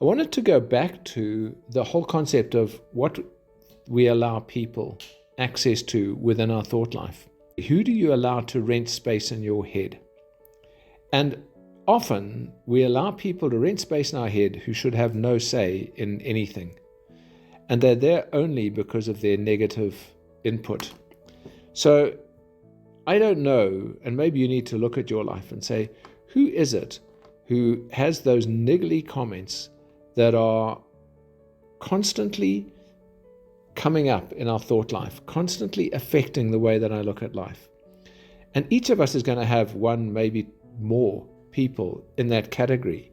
I wanted to go back to the whole concept of what we allow people access to within our thought life. Who do you allow to rent space in your head? And often we allow people to rent space in our head who should have no say in anything. And they're there only because of their negative input. So I don't know, and maybe you need to look at your life and say, who is it who has those niggly comments that are constantly coming up in our thought life, constantly affecting the way that I look at life? And each of us is going to have one, maybe more people in that category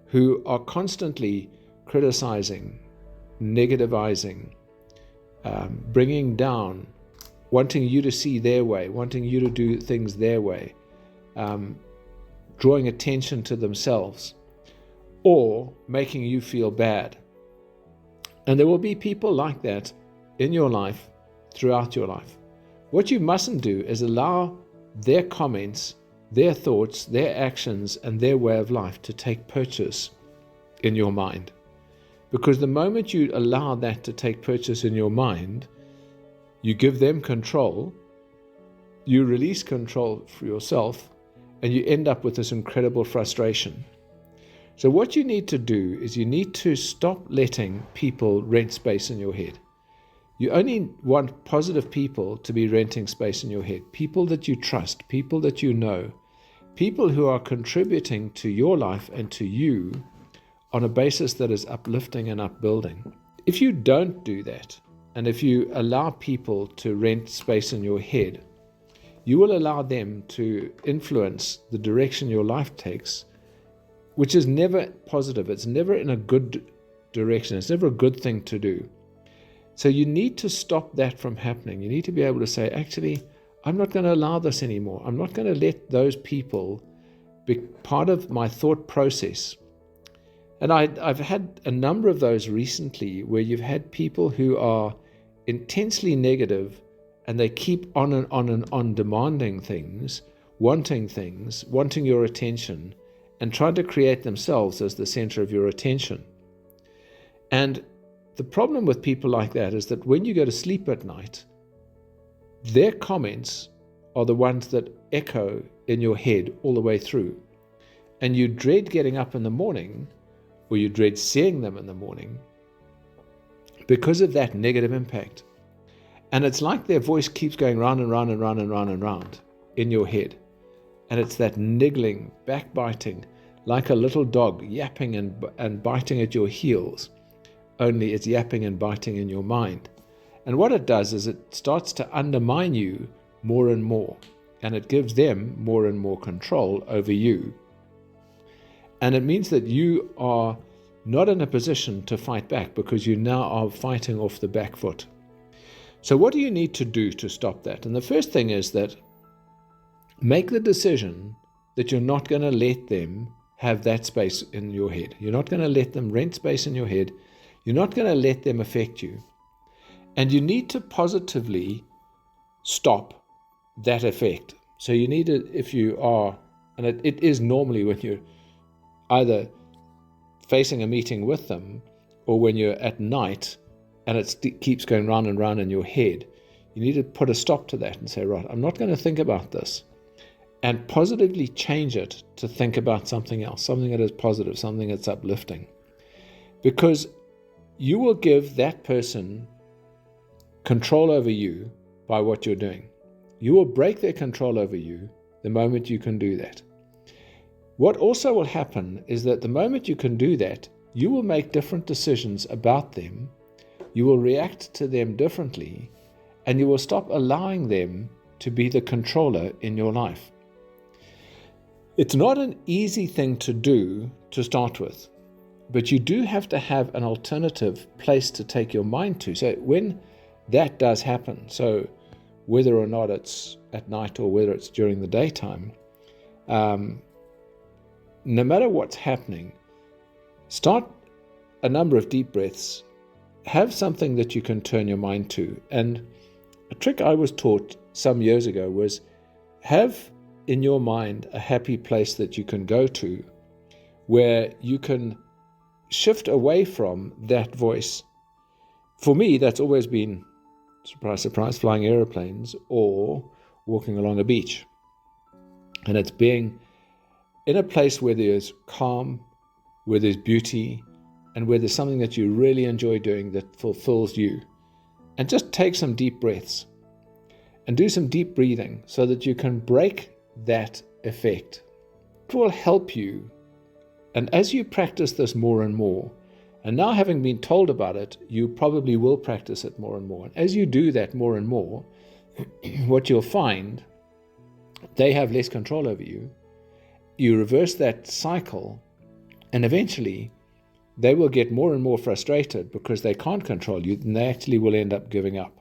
who are constantly criticizing, negativizing, bringing down, wanting you to see their way, wanting you to do things their way, drawing attention to themselves, or making you feel bad. And there will be people like that in your life, throughout your life. What you mustn't do is allow their comments, their thoughts, their actions, and their way of life to take purchase in your mind. Because the moment you allow that to take purchase in your mind, you give them control, you release control for yourself, and you end up with this incredible frustration. So what you need to do is you need to stop letting people rent space in your head. You only want positive people to be renting space in your head. People that you trust, people that you know, people who are contributing to your life and to you on a basis that is uplifting and upbuilding. If you don't do that, and if you allow people to rent space in your head, you will allow them to influence the direction your life takes, which is never positive. It's never in a good direction. It's never a good thing to do. So you need to stop that from happening. You need to be able to say, actually, I'm not going to allow this anymore. I'm not going to let those people be part of my thought process. And I've had a number of those recently where you've had people who are intensely negative and they keep on and on and on demanding things, wanting your attention, and trying to create themselves as the center of your attention. And the problem with people like that is that when you go to sleep at night, their comments are the ones that echo in your head all the way through. And you dread getting up in the morning, or you dread seeing them in the morning, because of that negative impact. And it's like their voice keeps going round and round and round and round and round in your head. And it's that niggling, backbiting, like a little dog yapping and biting at your heels, only it's yapping and biting in your mind. And what it does is it starts to undermine you more and more, and it gives them more and more control over you. And it means that you are not in a position to fight back because you now are fighting off the back foot. So what do you need to do to stop that? And the first thing is that make the decision that you're not going to let them have that space in your head. You're not going to let them rent space in your head. You're not going to let them affect you. And you need to positively stop that effect. So you need to, if you are, and it is normally when you're either facing a meeting with them or when you're at night and it keeps going round and round in your head, you need to put a stop to that and say, right, I'm not going to think about this, and positively change it to think about something else, something that is positive, something that's uplifting. Because you will give that person control over you by what you're doing. You will break their control over you the moment you can do that. What also will happen is that the moment you can do that, you will make different decisions about them, you will react to them differently, and you will stop allowing them to be the controller in your life. It's not an easy thing to do to start with, but you do have to have an alternative place to take your mind to. So when that does happen, so whether or not it's at night or whether it's during the daytime, no matter what's happening, start a number of deep breaths. Have something that you can turn your mind to. And a trick I was taught some years ago was have in your mind a happy place that you can go to where you can shift away from that voice. For me, that's always been, surprise, surprise, flying airplanes or walking along a beach. And it's being in a place where there's calm, where there's beauty, and where there's something that you really enjoy doing that fulfills you. And just take some deep breaths and do some deep breathing so that you can break that effect. It will help you. And as you practice this more and more, and now having been told about it, you probably will practice it more and more. And as you do that more and more, what you'll find, they have less control over you. You reverse that cycle, and eventually they will get more and more frustrated because they can't control you, and they actually will end up giving up.